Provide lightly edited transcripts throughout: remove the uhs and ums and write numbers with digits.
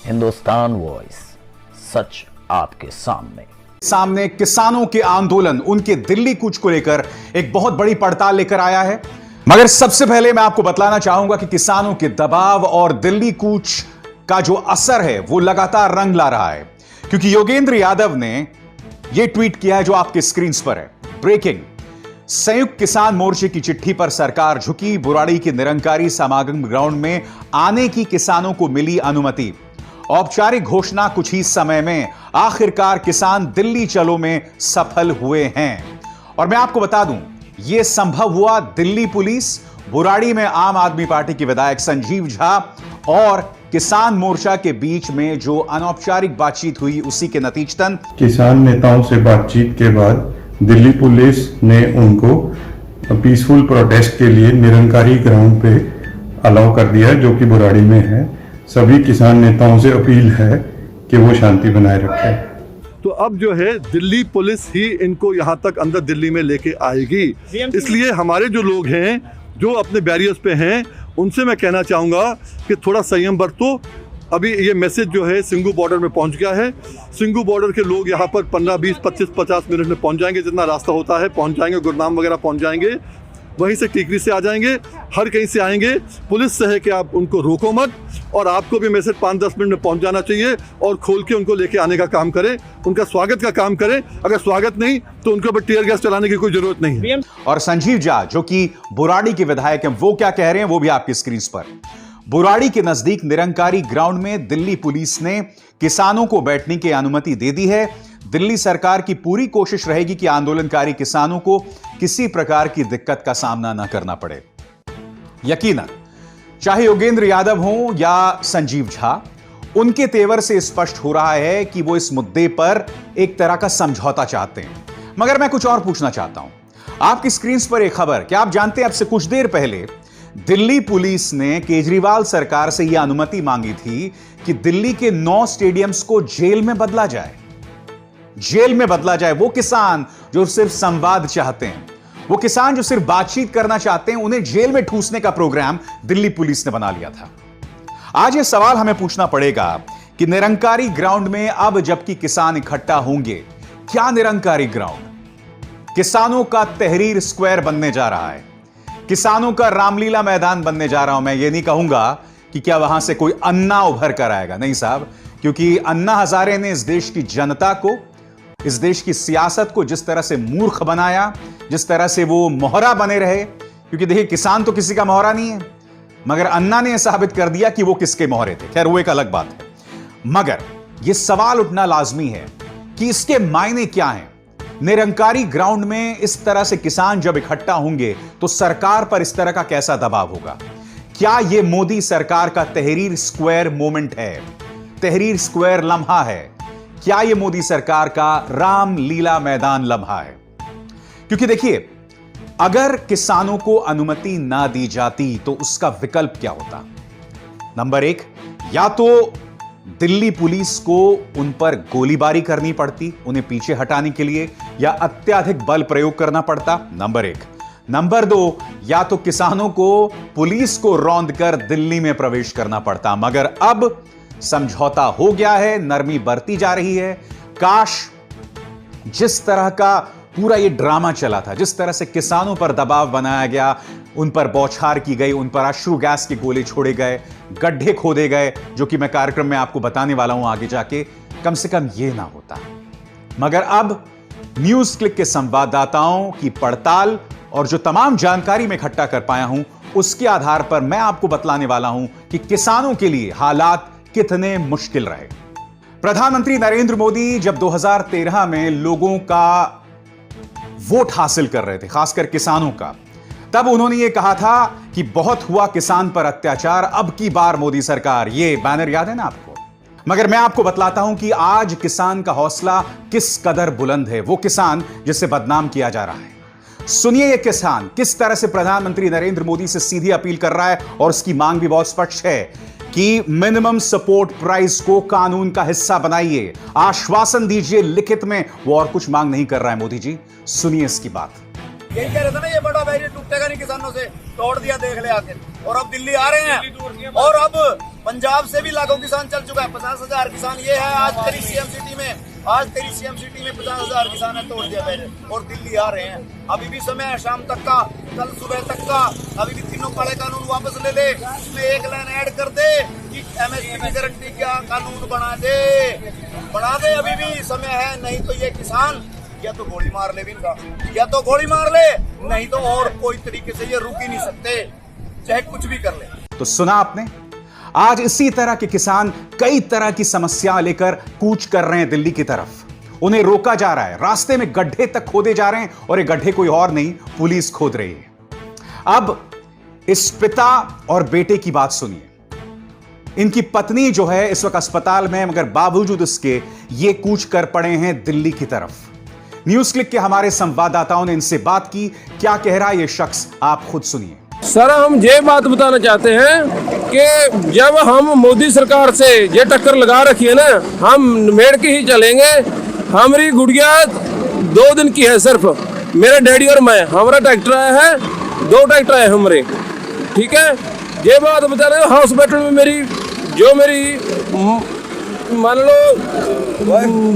Hindustan voice, सच आपके सामने किसानों के आंदोलन, उनके दिल्ली कूच को लेकर एक बहुत बड़ी पड़ताल लेकर आया है। मगर सबसे पहले मैं आपको बतलाना चाहूंगा कि किसानों के दबाव और दिल्ली कूच का जो असर है वो लगातार रंग ला रहा है, क्योंकि योगेंद्र यादव ने यह ट्वीट किया है जो आपके स्क्रीन पर है। ब्रेकिंग, संयुक्त किसान मोर्चे की चिट्ठी पर सरकार झुकी, बुराड़ी के निरंकारी समागम ग्राउंड में आने की किसानों को मिली अनुमति। औपचारिक घोषणा कुछ ही समय में, आखिरकार किसान दिल्ली चलो में सफल हुए हैं। और मैं आपको बता दूं, यह संभव हुआ दिल्ली पुलिस, बुराड़ी में आम आदमी पार्टी के विधायक संजीव झा और किसान मोर्चा के बीच में जो अनौपचारिक बातचीत हुई, उसी के नतीजतन किसान नेताओं से बातचीत के बाद दिल्ली पुलिस ने उनको पीसफुल प्रोटेस्ट के लिए निरंकारी ग्राउंड पे अलाउ कर दिया, जो कि बुराड़ी में है। सभी किसान नेताओं से अपील है कि वो शांति बनाए रखें। तो अब जो है दिल्ली पुलिस ही इनको यहाँ तक अंदर दिल्ली में लेके आएगी। इसलिए हमारे जो लोग हैं, जो अपने बैरियर्स पे हैं, उनसे मैं कहना चाहूँगा कि थोड़ा संयम बरतो। अभी ये मैसेज जो है सिंगू बॉर्डर में पहुंच गया है। सिंगू बॉर्डर के लोग यहाँ पर 15, 20, 25, 50 मिनट में पहुंच जाएंगे, जितना रास्ता होता है पहुंच जाएंगे। गुरनाम वगैरह पहुंच जाएंगे, वहीं से टीकरी से आ जाएंगे, हर कहीं से आएंगे। पुलिस से है कि आप उनको रोको मत, और आपको भी मैसेज 5-10 मिनट में पहुंच जाना चाहिए और खोल के उनको लेके आने का काम करें, उनका स्वागत का काम करें। अगर स्वागत नहीं तो उनके ऊपर टीयर गैस चलाने की कोई जरूरत नहीं है। और संजीव झा जो कि बुराड़ी के विधायक हैं, वो क्या कह रहे हैं वो भी आपकी स्क्रीन पर। बुराड़ी के नजदीक निरंकारी ग्राउंड में दिल्ली पुलिस ने किसानों को बैठने की अनुमति दे दी है। दिल्ली सरकार की पूरी कोशिश रहेगी कि आंदोलनकारी किसानों को किसी प्रकार की दिक्कत का सामना न करना पड़े। यकीनन चाहे योगेंद्र यादव हो या संजीव झा, उनके तेवर से स्पष्ट हो रहा है कि वो इस मुद्दे पर एक तरह का समझौता चाहते हैं। मगर मैं कुछ और पूछना चाहता हूं। आपकी स्क्रीन पर एक खबर, क्या आप जानते हैं अब से कुछ देर पहले दिल्ली पुलिस ने केजरीवाल सरकार से यह अनुमति मांगी थी कि दिल्ली के 9 स्टेडियम्स को जेल में बदला जाए। जेल में बदला जाए। वो किसान जो सिर्फ संवाद चाहते हैं, वो किसान जो सिर्फ बातचीत करना चाहते हैं, उन्हें जेल में ठूसने का प्रोग्राम दिल्ली पुलिस ने बना लिया था। आज यह सवाल हमें पूछना पड़ेगा कि निरंकारी ग्राउंड में अब जबकि किसान इकट्ठा होंगे, क्या निरंकारी ग्राउंड किसानों का तहरीर स्क्वायर बनने जा रहा है, किसानों का रामलीला मैदान बनने जा रहा हूं। मैं ये नहीं कहूंगा कि क्या वहां से कोई अन्ना उभर कर आएगा, नहीं साहब, क्योंकि अन्ना हजारे ने इस देश की जनता को, इस देश की सियासत को जिस तरह से मूर्ख बनाया, जिस तरह से वो मोहरा बने रहे, क्योंकि देखिए किसान तो किसी का मोहरा नहीं है, मगर अन्ना ने यह साबित कर दिया कि वो किसके मोहरे थे। खैर वो एक अलग बात है। मगर यह सवाल उठना लाजमी है कि इसके मायने क्या हैं। निरंकारी ग्राउंड में इस तरह से किसान जब इकट्ठा होंगे तो सरकार पर इस तरह का कैसा दबाव होगा? क्या यह मोदी सरकार का तहरीर स्क्वायर मोमेंट है, तहरीर स्क्वायर लम्हा है? क्या यह मोदी सरकार का रामलीला मैदान लम्हा है? क्योंकि देखिए, अगर किसानों को अनुमति ना दी जाती तो उसका विकल्प क्या होता? नंबर 1, या तो दिल्ली पुलिस को उन पर गोलीबारी करनी पड़ती उन्हें पीछे हटाने के लिए, या अत्यधिक बल प्रयोग करना पड़ता, नंबर 1। नंबर 2, या तो किसानों को पुलिस को रौंद कर दिल्ली में प्रवेश करना पड़ता। मगर अब समझौता हो गया है, नरमी बरती जा रही है। काश जिस तरह का पूरा ये ड्रामा चला था, जिस तरह से किसानों पर दबाव बनाया गया, उन पर बौछार की गई, उन पर अश्रु गैस के गोले छोड़े गए, गड्ढे खोदे गए, जो कि मैं कार्यक्रम में आपको बताने वाला हूं आगे जाके, कम से कम ये ना होता। मगर अब न्यूज क्लिक के संवाददाताओं की पड़ताल और जो तमाम जानकारी मैं इकट्ठा कर पाया हूं, उसके आधार पर मैं आपको बतलाने वाला हूं कि किसानों के लिए हालात कितने मुश्किल रहे। प्रधानमंत्री नरेंद्र मोदी जब 2013 में लोगों का वोट हासिल कर रहे थे, खासकर किसानों का, तब उन्होंने यह कहा था कि बहुत हुआ किसान पर अत्याचार, अब की बार मोदी सरकार। ये बैनर याद है ना आपको? मगर मैं आपको बतलाता हूं कि आज किसान का हौसला किस कदर बुलंद है, वो किसान जिसे बदनाम किया जा रहा है। सुनिए ये किसान किस तरह से प्रधानमंत्री नरेंद्र मोदी से सीधी अपील कर रहा है, और उसकी मांग भी बहुत स्पष्ट है कि मिनिमम सपोर्ट प्राइस को कानून का हिस्सा बनाइए, आश्वासन दीजिए लिखित में। वो और कुछ मांग नहीं कर रहा है मोदी जी, सुनिए इसकी बात। यही कह रहे थे ना, ये बड़ा बैरियर टूटेगा नहीं किसानों से, तोड़ दिया देख ले आके, और अब दिल्ली आ रहे हैं, और अब पंजाब से भी लाखों किसान चल चुका है। 50,000 किसान ये है आज तेरी सीएम सिटी में। आज तेरी सीएम सिटी में 50,000 किसान ने तोड़ दिया पहले, और दिल्ली आ रहे हैं। अभी भी समय है शाम तक का, कल सुबह तक का। अभी भी तीनों काले कानून वापस ले ले, उसमें एक लाइन ऐड कर दे कि एमएसपी की गारंटी का कानून बना दे। अभी भी समय है, नहीं तो ये किसान या तो गोली मार ले इनका, या तो गोली मार ले, नहीं तो और कोई तरीके से ये रुक ही नहीं सकते, चाहे कुछ भी कर ले। तो सुना आपने, आज इसी तरह के किसान कई तरह की समस्या लेकर कूच कर रहे हैं दिल्ली की तरफ। उन्हें रोका जा रहा है, रास्ते में गड्ढे तक खोदे जा रहे हैं, और ये गड्ढे कोई और नहीं, पुलिस खोद रही है। अब इस पिता और बेटे की बात सुनिए। इनकी पत्नी जो है इस वक्त अस्पताल में, मगर बावजूद इसके ये कूच कर पड़े हैं दिल्ली की तरफ। न्यूज क्लिक के हमारे संवाददाताओं ने इनसे बात की, क्या कह रहा है ये शख्स, आप खुद सुनिए। सर, हम ये बात बताना चाहते हैं कि जब हम मोदी सरकार से ये टक्कर लगा रखी है ना, हम मेड़ के ही चलेंगे। हमारी गुड़िया 2 दिन की है सिर्फ, मेरे डैडी और मैं, हमारा ट्रैक्टर आया है, 2 ट्रैक्टर आए हमारे, ठीक है। ये बात बता रहे हो, हॉस्पिटल में मेरी मान लो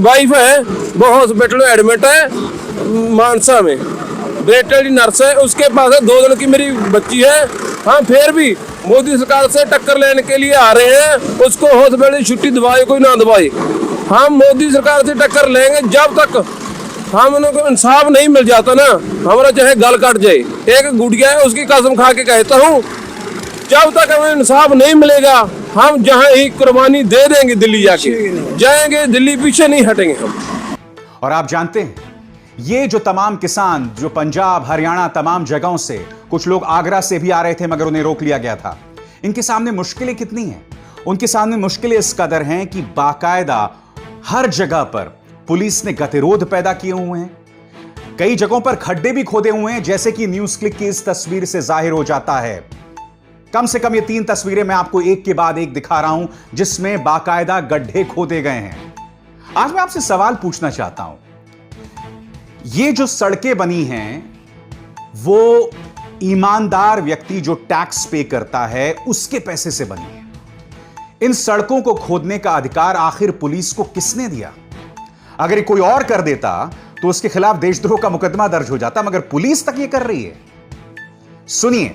वाइफ है, वो हॉस्पिटल में एडमिट है मानसा में, बेटली नर्स है, उसके पास है 2 दिन की मेरी बच्ची है। हम फिर भी मोदी सरकार से टक्कर लेने के लिए आ रहे हैं, उसको हॉस्पिटल छुट्टी दवाए कोई ना दवाए। हम मोदी सरकार से टक्कर लेंगे जब तक हम उनको इंसाफ नहीं मिल जाता ना, हमारा चाहे गल कट जाए। एक गुड़िया है, उसकी कसम खा के कहता हूँ, जब तक हमें इंसाफ नहीं मिलेगा हम जहाँ ही कुर्बानी दे देंगे, दिल्ली जाके जाएंगे, दिल्ली पीछे नहीं हटेंगे हम। और आप जानते हैं, ये जो तमाम किसान जो पंजाब, हरियाणा, तमाम जगहों से, कुछ लोग आगरा से भी आ रहे थे मगर उन्हें रोक लिया गया था, इनके सामने मुश्किलें कितनी हैं? उनके सामने मुश्किलें इस कदर हैं कि बाकायदा हर जगह पर पुलिस ने गतिरोध पैदा किए हुए हैं। कई जगहों पर खड्डे भी खोदे हुए हैं, जैसे कि न्यूज क्लिक की इस तस्वीर से जाहिर हो जाता है। कम से कम ये 3 तस्वीरें मैं आपको एक के बाद एक दिखा रहा हूं, जिसमें बाकायदा गड्ढे खोदे गए हैं। आज मैं आपसे सवाल पूछना चाहता हूं, ये जो सड़कें बनी हैं, वो ईमानदार व्यक्ति जो टैक्स पे करता है उसके पैसे से बनी है। इन सड़कों को खोदने का अधिकार आखिर पुलिस को किसने दिया? अगर ये कोई और कर देता तो उसके खिलाफ देशद्रोह का मुकदमा दर्ज हो जाता, मगर पुलिस तक ये कर रही है। सुनिए,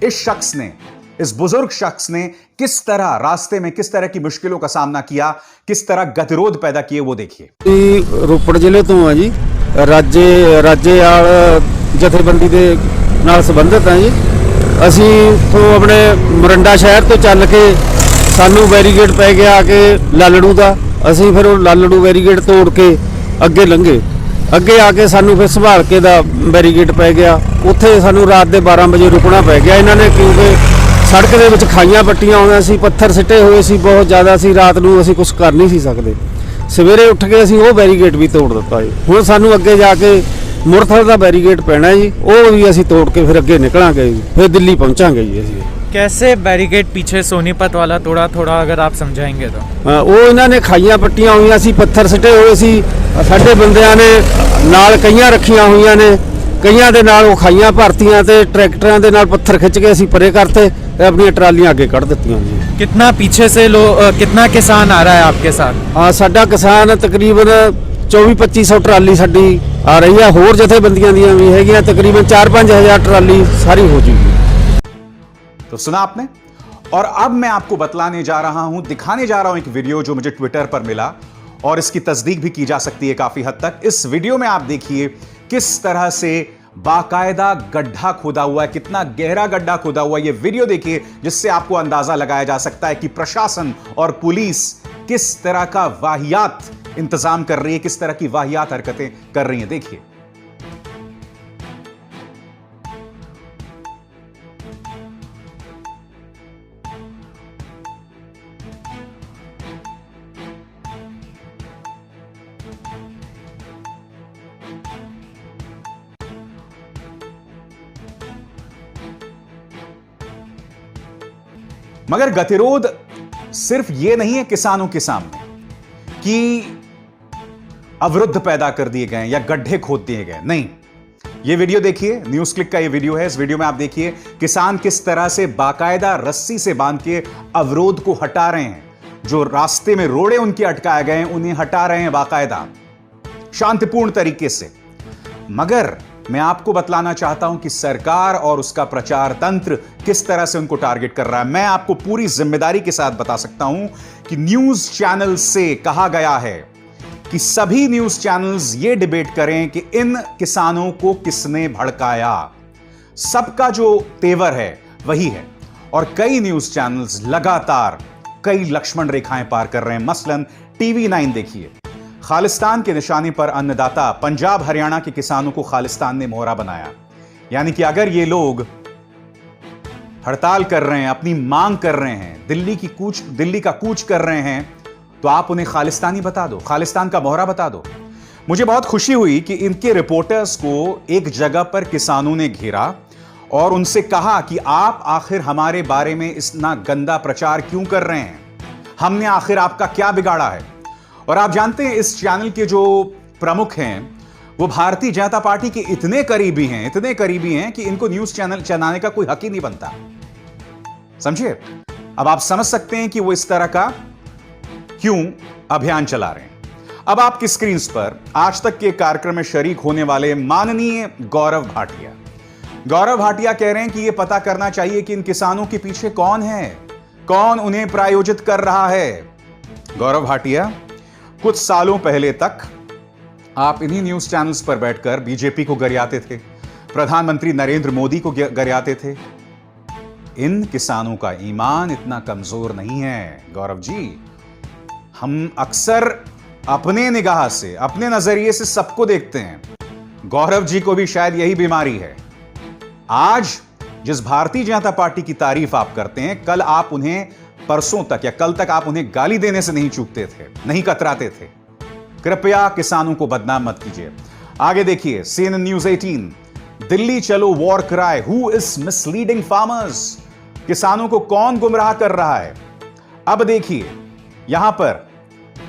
इस शख्स ने, इस बुजुर्ग शख्स ने किस तरह रास्ते में किस तरह की मुश्किलों का सामना किया, किस तरह गतिरोध पैदा किए, वो देखिए। ਰੋਪੜ ਜ਼ਿਲ੍ਹੇ ਤੋਂ ਆ ਜੀ, ਰਾਜੇਵਾਲ ਜਥੇਬੰਦੀ ਦੇ ਨਾਲ ਸੰਬੰਧਿਤ ਆ ਜੀ। ਅਸੀਂ ਤੋਂ ਆਪਣੇ ਮੋਰਿੰਡਾ ਸ਼ਹਿਰ ਤੋਂ ਚੱਲ ਕੇ ਸਾਨੂੰ ਬੈਰੀਗੇਡ ਪੈ ਗਿਆ ਆ ਕੇ ਲਾਲੜੂ ਦਾ। ਅਸੀਂ ਫਿਰ ਉਹ ਲਾਲੜੂ ਬੈਰੀਗੇਡ ਤੋੜ ਕੇ ਅੱਗੇ ਲੰਘੇ। ਅੱਗੇ ਆ ਕੇ ਸਾਨੂੰ ਫਿਰ ਸੰਭਾਲ ਕੇ ਦਾ ਬੈਰੀਗੇਡ ਪੈ ਗਿਆ। ਉੱਥੇ ਸਾਨੂੰ ਰਾਤ ਦੇ 12 ਵਜੇ ਰੁਕਣਾ ਪੈ ਗਿਆ ਇਹਨਾਂ ਨੇ, ਕਿਉਂਕਿ ਸੜਕ ਦੇ ਵਿੱਚ ਖਾਈਆਂ ਪੱਟੀਆਂ ਹੋਈਆਂ ਸੀ, ਪੱਥਰ ਸਿੱਟੇ ਹੋਏ ਸੀ ਬਹੁਤ ਜ਼ਿਆਦਾ ਸੀ। ਰਾਤ ਨੂੰ ਅਸੀਂ ਕੁਝ ਕਰ ਨਹੀਂ ਸੀ ਸਕਦੇ। ਸਵੇਰੇ ਉੱਠ ਕੇ ਅਸੀਂ ਉਹ ਬੈਰੀਗੇਡ ਵੀ ਤੋੜ ਦਿੱਤਾ ਜੀ। ਹੁਣ ਸਾਨੂੰ ਅੱਗੇ ਜਾ ਕੇ ਮੁਰਥਲ ਦਾ ਬੈਰੀਗੇਡ ਪੈਣਾ ਜੀ, ਉਹ ਵੀ ਅਸੀਂ ਤੋੜ ਕੇ ਫਿਰ ਅੱਗੇ ਨਿਕਲਾਂਗੇ ਜੀ, ਫਿਰ ਦਿੱਲੀ ਪਹੁੰਚਾਂਗੇ ਜੀ ਅਸੀਂ। कैसे बैरिकेड पीछे सोनीपत वाला थोड़ा थोड़ा अगर आप समझाएंगे तो। ਉਹ ਇਹਨਾਂ ਨੇ ਖਾਈਆਂ ਪੱਟੀਆਂ ਹੋਈਆਂ ਸੀ, ਪੱਥਰ ਸਿੱਟੇ ਹੋਏ ਸੀ। ਸਾਡੇ ਬੰਦਿਆਂ ਨੇ ਨਾਲ ਕਈਆਂ ਰੱਖੀਆਂ ਹੋਈਆਂ ਨੇ, ਕਈਆਂ ਦੇ ਨਾਲ ਉਹ ਖਾਈਆਂ ਭਰਤੀਆਂ ਤੇ ਟਰੈਕਟਰਾਂ ਦੇ ਨਾਲ ਪੱਥਰ ਖਿੱਚ ਕੇ ਅਸੀਂ ਪਰੇ ਕਰਤੇ ਤੇ ਆਪਣੀਆਂ ਟਰਾਲੀਆਂ ਅੱਗੇ ਕੱਢ ਦਿੱਤੀਆਂ ਜੀ। कितना पीछे से कितना किसान आ रहा है आपके साथ? ਹਾਂ, ਸਾਡਾ ਕਿਸਾਨ ਤਕਰੀਬਨ 24-2500 ਟਰਾਲੀ ਸਾਡੀ ਆ ਰਹੀ ਹੈ। ਹੋਰ ਜਥੇਬੰਦੀਆਂ ਦੀਆਂ ਵੀ ਹੈਗੀਆਂ, ਤਕਰੀਬਨ 4-5 ਹਜ਼ਾਰ ਟਰਾਲੀ ਸਾਰੀ ਹੋ ਜੂਗੀ। तो सुना आपने। और अब मैं आपको बतलाने जा रहा हूं, दिखाने जा रहा हूं एक वीडियो जो मुझे ट्विटर पर मिला, और इसकी तस्दीक भी की जा सकती है काफी हद तक। इस वीडियो में आप देखिए किस तरह से बाकायदा गड्ढा खोदा हुआ है, कितना गहरा गड्ढा खोदा हुआ है। ये वीडियो देखिए, जिससे आपको अंदाजा लगाया जा सकता है कि प्रशासन और पुलिस किस तरह का वाहियात इंतजाम कर रही है, किस तरह की वाहियात हरकतें कर रही हैं। देखिए। मगर गतिरोध सिर्फ ये नहीं है किसानों के सामने कि अवरुद्ध पैदा कर दिए गए या गड्ढे खोद दिए गए, नहीं। ये वीडियो देखिए, न्यूज क्लिक का ये वीडियो है। इस वीडियो में आप देखिए किसान किस तरह से बाकायदा रस्सी से बांध के अवरोध को हटा रहे हैं। जो रास्ते में रोड़े उनके अटकाए गए हैं उन्हें हटा रहे हैं बाकायदा शांतिपूर्ण तरीके से। मगर मैं आपको बतलाना चाहता हूं कि सरकार और उसका प्रचार तंत्र किस तरह से उनको टारगेट कर रहा है। मैं आपको पूरी जिम्मेदारी के साथ बता सकता हूं कि न्यूज चैनल से कहा गया है कि सभी न्यूज चैनल्स ये डिबेट करें कि इन किसानों को किसने भड़काया। सबका जो तेवर है वही है और कई न्यूज चैनल्स लगातार कई लक्ष्मण रेखाएं पार कर रहे हैं। मसलन टीवी 9 देखिए, खालिस्तान के निशाने पर अन्नदाता पंजाब हरियाणा के किसानों को खालिस्तान ने मोहरा बनाया। यानी कि अगर ये लोग हड़ताल कर रहे हैं, अपनी मांग कर रहे हैं, दिल्ली का कूच कर रहे हैं, तो आप उन्हें खालिस्तानी बता दो, खालिस्तान का मोहरा बता दो। मुझे बहुत खुशी हुई कि इनके रिपोर्टर्स को एक जगह पर किसानों ने घेरा और उनसे कहा कि आप आखिर हमारे बारे में इतना गंदा प्रचार क्यों कर रहे हैं, हमने आखिर आपका क्या बिगाड़ा है। और आप जानते हैं इस चैनल के जो प्रमुख हैं वो भारतीय जनता पार्टी के इतने करीबी हैं कि इनको न्यूज चैनल चलाने का कोई हक ही नहीं बनता। समझिए, अब आप समझ सकते हैं कि वो इस तरह का क्यों अभियान चला रहे हैं। अब आपकी स्क्रीन पर आज तक के कार्यक्रम में शरीक होने वाले माननीय गौरव भाटिया कह रहे हैं कि यह पता करना चाहिए कि इन किसानों के पीछे कौन है, कौन उन्हें प्रायोजित कर रहा है। गौरव भाटिया, कुछ सालों पहले तक आप इन्हीं न्यूज चैनल्स पर बैठकर बीजेपी को गरियाते थे, प्रधानमंत्री नरेंद्र मोदी को गरियाते थे। इन किसानों का ईमान इतना कमजोर नहीं है गौरव जी। हम अक्सर अपने निगाह से, अपने नजरिए से सबको देखते हैं। गौरव जी को भी शायद यही बीमारी है। आज जिस भारतीय जनता पार्टी की तारीफ आप करते हैं, कल आप उन्हें, परसों तक या कल तक आप उन्हें गाली देने से नहीं चूकते थे, नहीं कतराते थे। कृपया किसानों को बदनाम मत कीजिए। आगे देखिए, CNN News 18, दिल्ली चलो war cry, who is misleading farmers. किसानों को कौन गुमराह कर रहा है। अब देखिए, यहां पर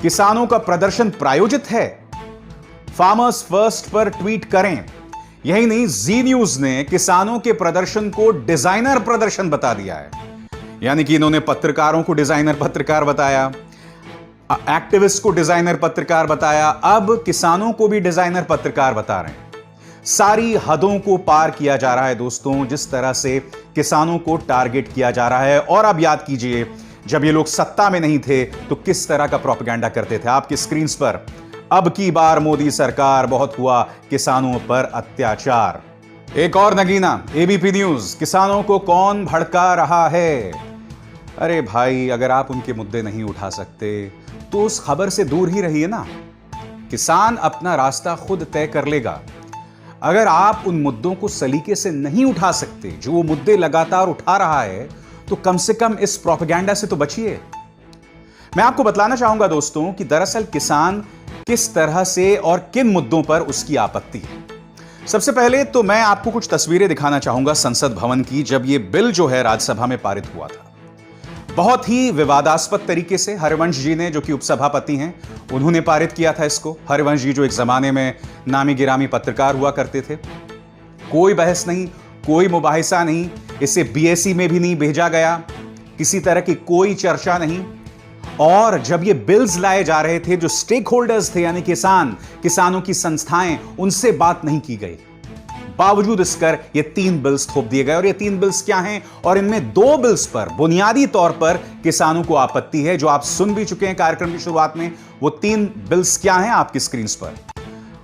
किसानों का प्रदर्शन प्रायोजित है। फार्मर्स फर्स्ट पर ट्वीट करें। यही नहीं, जी न्यूज ने किसानों के प्रदर्शन को डिजाइनर प्रदर्शन बता दिया है। यानी कि इन्होंने पत्रकारों को डिजाइनर पत्रकार बताया, एक्टिविस्ट को डिजाइनर पत्रकार बताया, अब किसानों को भी डिजाइनर पत्रकार बता रहे हैं। सारी हदों को पार किया जा रहा है दोस्तों, जिस तरह से किसानों को टारगेट किया जा रहा है। और अब याद कीजिए, जब ये लोग सत्ता में नहीं थे तो किस तरह का प्रोपेगेंडा करते थे। आपकी स्क्रीन पर, अब की बार मोदी सरकार, बहुत हुआ किसानों पर अत्याचार। एक और नगीना, एबीपी न्यूज, किसानों को कौन भड़का रहा है। अरे भाई, अगर आप उनके मुद्दे नहीं उठा सकते तो उस खबर से दूर ही रहिए ना। किसान अपना रास्ता खुद तय कर लेगा। अगर आप उन मुद्दों को सलीके से नहीं उठा सकते जो वो मुद्दे लगातार उठा रहा है, तो कम से कम इस प्रोपेगेंडा से तो बचिए। मैं आपको बतलाना चाहूंगा दोस्तों कि दरअसल किसान किस तरह से और किन मुद्दों पर उसकी आपत्ति है। सबसे पहले तो मैं आपको कुछ तस्वीरें दिखाना चाहूंगा संसद भवन की, जब यह बिल जो है राज्यसभा में पारित हुआ था। बहुत ही विवादास्पद तरीके से हरिवंश जी ने, जो कि उपसभापति हैं, उन्होंने पारित किया था इसको। हरिवंश जी जो एक जमाने में नामी गिरामी पत्रकार हुआ करते थे। कोई बहस नहीं, कोई मुबाहिसा नहीं, इसे बीएससी में भी नहीं भेजा गया, किसी तरह की कोई चर्चा नहीं। और जब ये बिल्स लाए जा रहे थे, जो स्टेक होल्डर्स थे यानी किसानों की संस्थाएं, उनसे बात नहीं की गई। बावजूद इसकर ये 3 बिल्स थोप दिए गए। और ये 3 बिल्स क्या हैं, और इनमें 2 बिल्स पर बुनियादी तौर पर किसानों को आपत्ति है, जो आप सुन भी चुके हैं कार्यक्रम की शुरुआत में। वो 3 बिल्स क्या हैं आपकी स्क्रीन पर।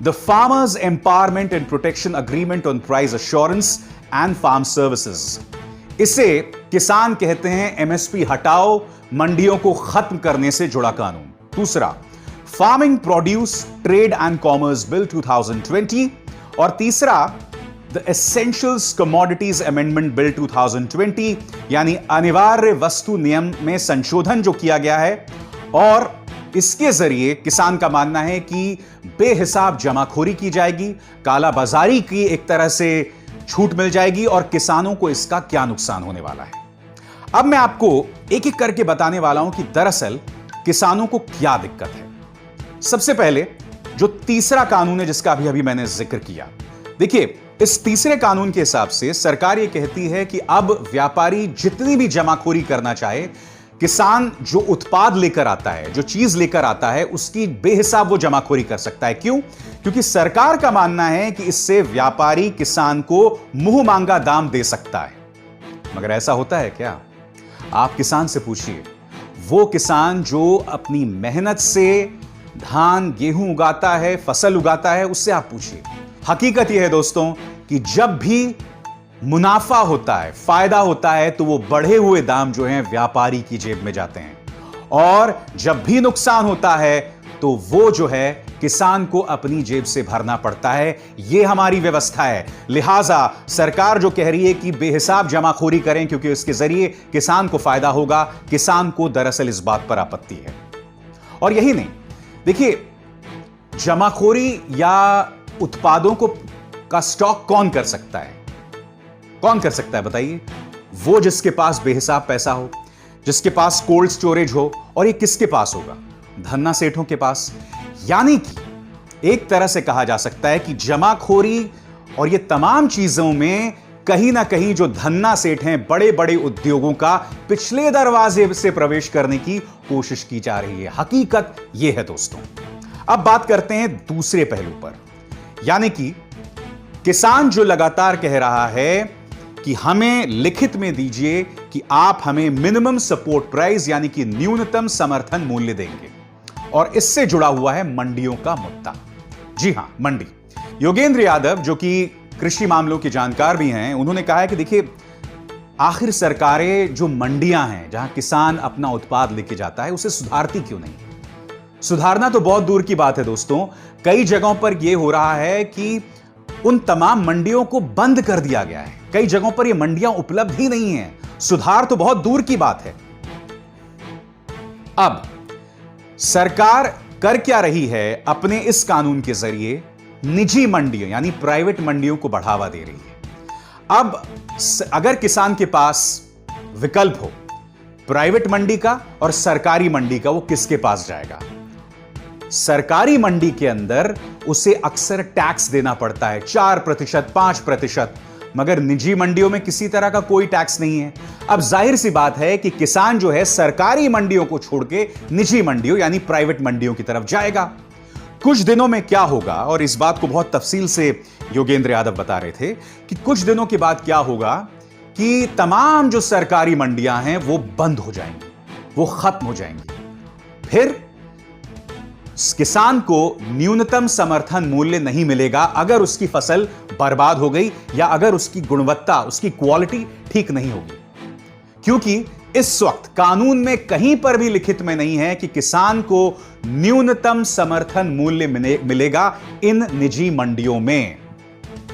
The farmers empowerment and protection agreement on price assurance and farm services. इसे किसान कहते हैं एमएसपी हटाओ, मंडियों को खत्म करने से जुड़ा कानून। दूसरा, farming produce trade and commerce bill 2020। और तीसरा, the essentials commodities amendment bill 2020, यानी अनिवार्य वस्तु नियम में संशोधन जो किया गया है। और इसके जरिए किसान का मानना है कि बेहिसाब जमाखोरी की जाएगी, काला बाजारी की एक तरह से छूट मिल जाएगी, और किसानों को इसका क्या नुकसान होने वाला है। अब मैं आपको एक एक करके बताने वाला हूं कि दरअसल किसानों को क्या दिक्कत है। सबसे पहले जो तीसरा कानून है जिसका अभी मैंने जिक्र किया, देखिए इस तीसरे कानून के हिसाब से सरकार यह कहती है कि अब व्यापारी जितनी भी जमाखोरी करना चाहे, किसान जो उत्पाद लेकर आता है, जो चीज लेकर आता है, उसकी बेहिसाब वो जमाखोरी कर सकता है। क्यों? क्योंकि सरकार का मानना है कि इससे व्यापारी किसान को मुंह मांगा दाम दे सकता है। मगर ऐसा होता है क्या? आप किसान से पूछिए, वो किसान जो अपनी मेहनत से धान गेहूं उगाता है, फसल उगाता है, उससे आप पूछिए। हकीकत यह है दोस्तों कि जब भी मुनाफा होता है, फायदा होता है, तो वो बढ़े हुए दाम जो हैं व्यापारी की जेब में जाते हैं, और जब भी नुकसान होता है तो वो जो है किसान को अपनी जेब से भरना पड़ता है। ये हमारी व्यवस्था है। लिहाजा सरकार जो कह रही है कि बेहिसाब जमाखोरी करें क्योंकि इसके जरिए किसान को फायदा होगा, किसान को दरअसल इस बात पर आपत्ति है। और यही नहीं, देखिए, जमाखोरी या उत्पादों का स्टॉक कौन कर सकता है? कौन कर सकता है बताइए? वो जिसके पास बेहिसाब पैसा हो, जिसके पास कोल्ड स्टोरेज हो। और ये किसके पास होगा? धन्ना सेठों के पास। यानी कि एक तरह से कहा जा सकता है कि जमाखोरी और ये तमाम चीजों में कहीं ना कहीं जो धन्ना सेठ हैं, बड़े बड़े उद्योगों का पिछले दरवाजे से प्रवेश करने की कोशिश की जा रही है। हकीकत यह है दोस्तों। अब बात करते हैं दूसरे पहलू पर, यानी कि किसान जो लगातार कह रहा है कि हमें लिखित में दीजिए कि आप हमें मिनिमम सपोर्ट प्राइस यानी कि न्यूनतम समर्थन मूल्य देंगे। और इससे जुड़ा हुआ है मंडियों का मुद्दा। जी हां, मंडी। योगेंद्र यादव जो कि कृषि मामलों के जानकार भी हैं, उन्होंने कहा है कि देखिए, आखिर सरकारें जो मंडियां हैं जहां किसान अपना उत्पाद लेके जाता है, उसे सुधारती क्यों नहीं? सुधारना तो बहुत दूर की बात है दोस्तों। कई जगहों पर यह हो रहा है कि उन तमाम मंडियों को बंद कर दिया गया है। कई जगहों पर ये मंडियां उपलब्ध ही नहीं है। सुधार तो बहुत दूर की बात है। अब सरकार कर क्या रही है? अपने इस कानून के जरिए निजी मंडियों यानी प्राइवेट मंडियों को बढ़ावा दे रही है। अब अगर किसान के पास विकल्प हो प्राइवेट मंडी का और सरकारी मंडी का, वो किसके पास जाएगा? सरकारी मंडी के अंदर उसे अक्सर टैक्स देना पड़ता है, 4%, 5%, मगर निजी मंडियों में किसी तरह का कोई टैक्स नहीं है। अब जाहिर सी बात है कि किसान जो है सरकारी मंडियों को छोड़ के निजी मंडियों यानी प्राइवेट मंडियों की तरफ जाएगा। कुछ दिनों में क्या होगा, और इस बात को बहुत तफसील से योगेंद्र यादव बता रहे थे कि कुछ दिनों के बाद क्या होगा कि तमाम जो सरकारी मंडियां हैं वो बंद हो जाएंगी, वो खत्म हो जाएंगी। फिर किसान को न्यूनतम समर्थन मूल्य नहीं मिलेगा अगर उसकी फसल बर्बाद हो गई या अगर उसकी गुणवत्ता, उसकी क्वालिटी ठीक नहीं होगी। क्योंकि इस वक्त कानून में कहीं पर भी लिखित में नहीं है कि किसान को न्यूनतम समर्थन मूल्य मिलेगा इन निजी मंडियों में।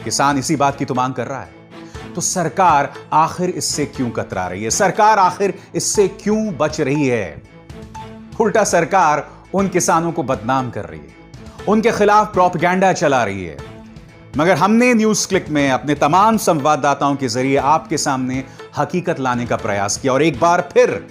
किसान इसी बात की तो मांग कर रहा है। तो सरकार आखिर इससे क्यों कतरा रही है? सरकार आखिर इससे क्यों बच रही है? उल्टा सरकार उन किसानों को बदनाम कर रही है, उनके खिलाफ प्रोपेगेंडा चला रही है। मगर हमने न्यूज़ क्लिक में अपने तमाम संवाददाताओं के जरिए आपके सामने हकीकत लाने का प्रयास किया। और एक बार फिर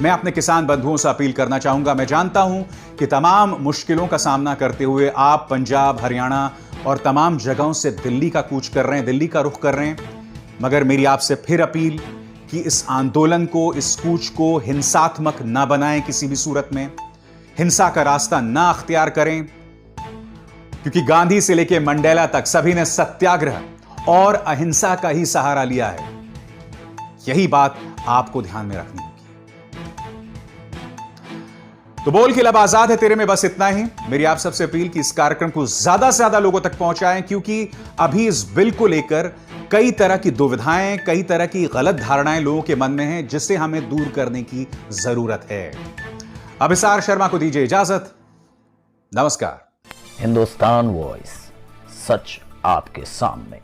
मैं अपने किसान बंधुओं से अपील करना चाहूंगा। मैं जानता हूं कि तमाम मुश्किलों का सामना करते हुए आप पंजाब, हरियाणा और तमाम जगहों से दिल्ली का कूच कर रहे हैं, दिल्ली का रुख कर रहे हैं। मगर मेरी आपसे फिर अपील कि इस आंदोलन को, इस कूच को हिंसात्मक ना बनाएं, किसी भी सूरत में हिंसा का रास्ता ना अख्तियार करें, क्योंकि गांधी से लेकर मंडेला तक सभी ने सत्याग्रह और अहिंसा का ही सहारा लिया है। यही बात आपको ध्यान में रखनी होगी। तो बोल के लब आजाद है तेरे में बस इतना ही। मेरी आप सबसे अपील कि इस कार्यक्रम को ज्यादा से ज्यादा लोगों तक पहुंचाएं, क्योंकि अभी इस बिल को लेकर कई तरह की दुविधाएं, कई तरह की गलत धारणाएं लोगों के मन में हैं, जिसे हमें दूर करने की जरूरत है। अभिसार शर्मा को दीजिए इजाजत। नमस्कार। हिंदुस्तान वॉइस, सच आपके सामने।